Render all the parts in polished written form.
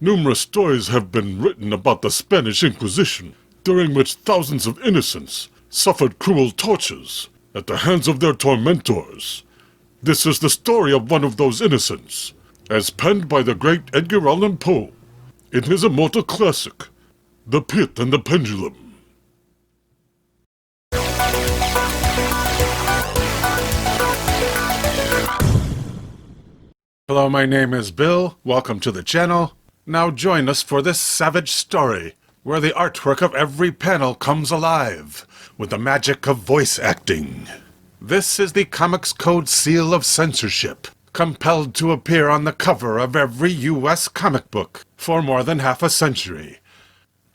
Numerous stories have been written about the Spanish Inquisition, during which thousands of innocents suffered cruel tortures at the hands of their tormentors. This is the story of one of those innocents, as penned by the great Edgar Allan Poe in his immortal classic, The Pit and the Pendulum. Hello, my name is Bill. Welcome to the channel. Now join us for this savage story, where the artwork of every panel comes alive with the magic of voice acting. This is the Comics Code seal of censorship, compelled to appear on the cover of every U.S. comic book for more than half a century.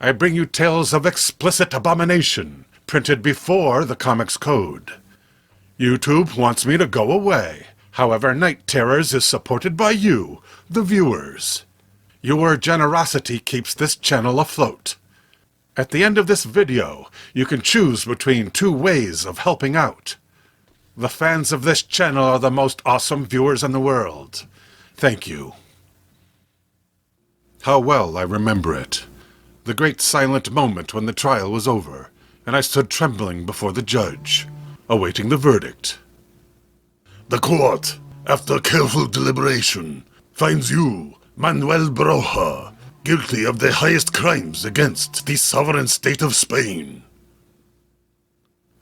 I bring you tales of explicit abomination, printed before the Comics Code. YouTube wants me to go away. However, NightTerrors is supported by you, the viewers. Your generosity keeps this channel afloat. At the end of this video, you can choose between two ways of helping out. The fans of this channel are the most awesome viewers in the world. Thank you. How well I remember it. The great silent moment when the trial was over, and I stood trembling before the judge, awaiting the verdict. The court, after careful deliberation, finds you, Manuel Baroja, guilty of the highest crimes against the sovereign state of Spain.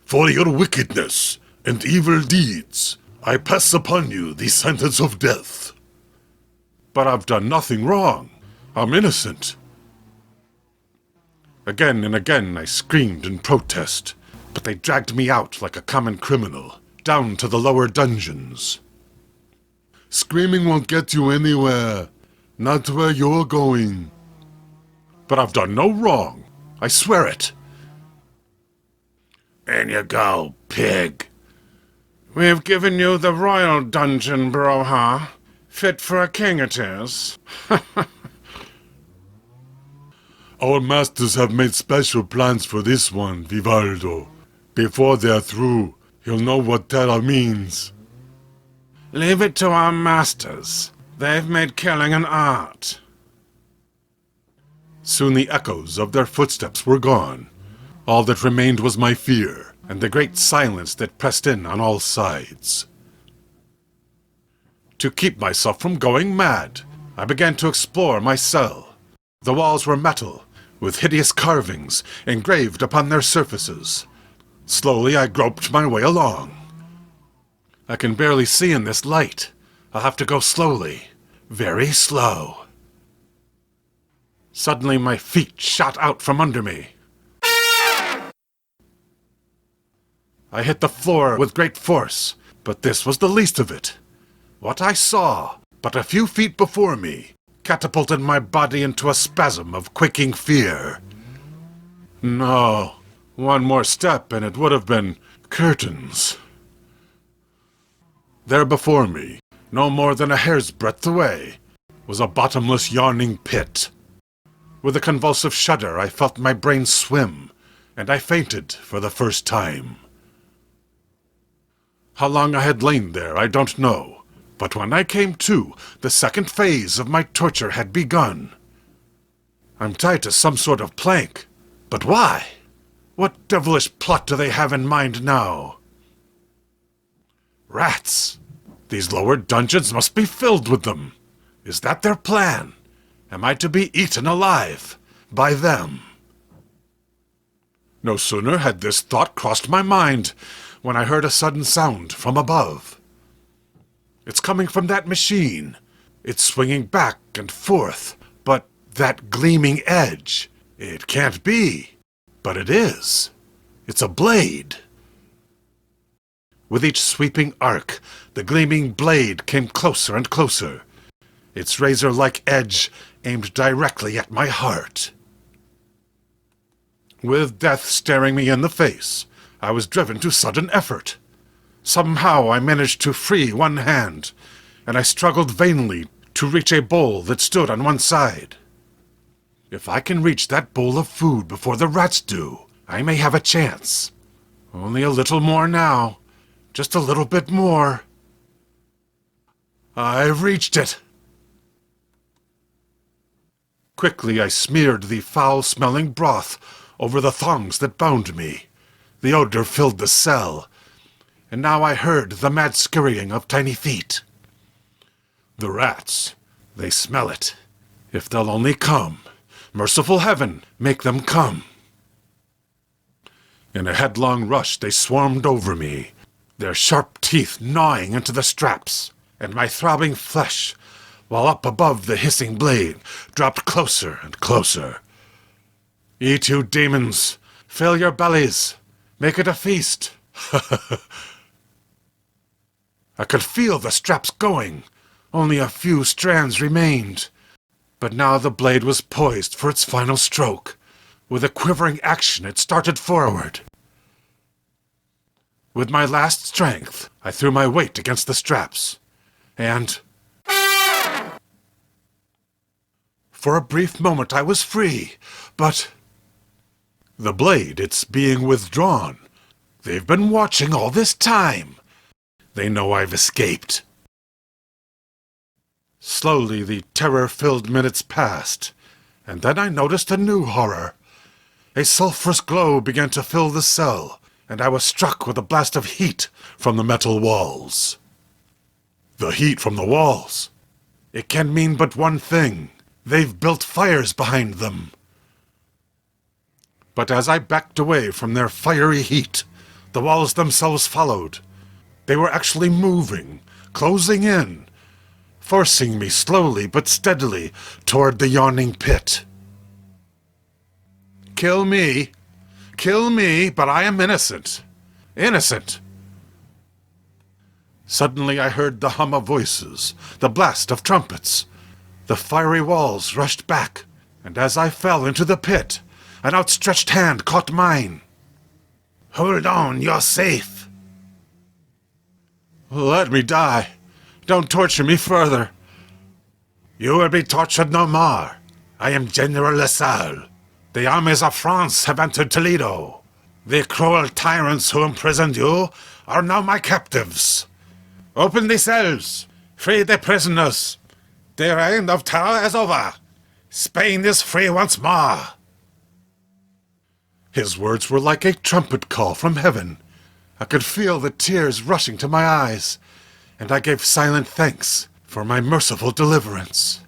For your wickedness and evil deeds, I pass upon you the sentence of death. But I've done nothing wrong. I'm innocent. Again and again I screamed in protest, but they dragged me out like a common criminal, down to the lower dungeons. Screaming won't get you anywhere. Not where you're going. But I've done no wrong. I swear it. In you go, pig. We've given you the royal dungeon, Broha. Fit for a king it is. Our masters have made special plans for this one, Vivaldo. Before they're through, you'll know what terror means. Leave it to our masters. They've made killing an art. Soon the echoes of their footsteps were gone. All that remained was my fear, and the great silence that pressed in on all sides. To keep myself from going mad, I began to explore my cell. The walls were metal, with hideous carvings engraved upon their surfaces. Slowly I groped my way along. I can barely see in this light. I'll have to go slowly, very slow. Suddenly my feet shot out from under me. I hit the floor with great force, but this was the least of it. What I saw, but a few feet before me, catapulted my body into a spasm of quaking fear. No, one more step and it would have been curtains. There before me, no more than a hair's breadth away, was a bottomless yawning pit. With a convulsive shudder I felt my brain swim, and I fainted for the first time. How long I had lain there I don't know, but when I came to, the second phase of my torture had begun. I'm tied to some sort of plank, but why? What devilish plot do they have in mind now? Rats! These lower dungeons must be filled with them. Is that their plan? Am I to be eaten alive by them? No sooner had this thought crossed my mind when I heard a sudden sound from above. It's coming from that machine. It's swinging back and forth, but that gleaming edge, it can't be. But it is. It's a blade. With each sweeping arc, the gleaming blade came closer and closer, its razor-like edge aimed directly at my heart. With death staring me in the face, I was driven to sudden effort. Somehow I managed to free one hand, and I struggled vainly to reach a bowl that stood on one side. If I can reach that bowl of food before the rats do, I may have a chance. Only a little more now. Just a little bit more. I've reached it. Quickly I smeared the foul-smelling broth over the thongs that bound me. The odor filled the cell, and now I heard the mad scurrying of tiny feet. The rats, they smell it. If they'll only come, merciful heaven, make them come. In a headlong rush they swarmed over me, their sharp teeth gnawing into the straps, and my throbbing flesh, while up above the hissing blade, dropped closer and closer. Eat, you demons! Fill your bellies! Make it a feast! I could feel the straps going. Only a few strands remained. But now the blade was poised for its final stroke. With a quivering action, it started forward. With my last strength, I threw my weight against the straps, and... For a brief moment I was free, but... The blade, it's being withdrawn. They've been watching all this time. They know I've escaped. Slowly the terror-filled minutes passed, and then I noticed a new horror. A sulphurous glow began to fill the cell, and I was struck with a blast of heat from the metal walls. The heat from the walls. It can mean but one thing. They've built fires behind them. But as I backed away from their fiery heat, the walls themselves followed. They were actually moving, closing in, forcing me slowly but steadily toward the yawning pit. Kill me, but I am innocent. Innocent. Suddenly I heard the hum of voices, the blast of trumpets. The fiery walls rushed back, and as I fell into the pit, an outstretched hand caught mine. Hold on, you're safe. Let me die. Don't torture me further. You will be tortured no more. I am General LaSalle. The armies of France have entered Toledo. The cruel tyrants who imprisoned you are now my captives. Open the cells. Free the prisoners. The reign of terror is over. Spain is free once more. His words were like a trumpet call from heaven. I could feel the tears rushing to my eyes, and I gave silent thanks for my merciful deliverance.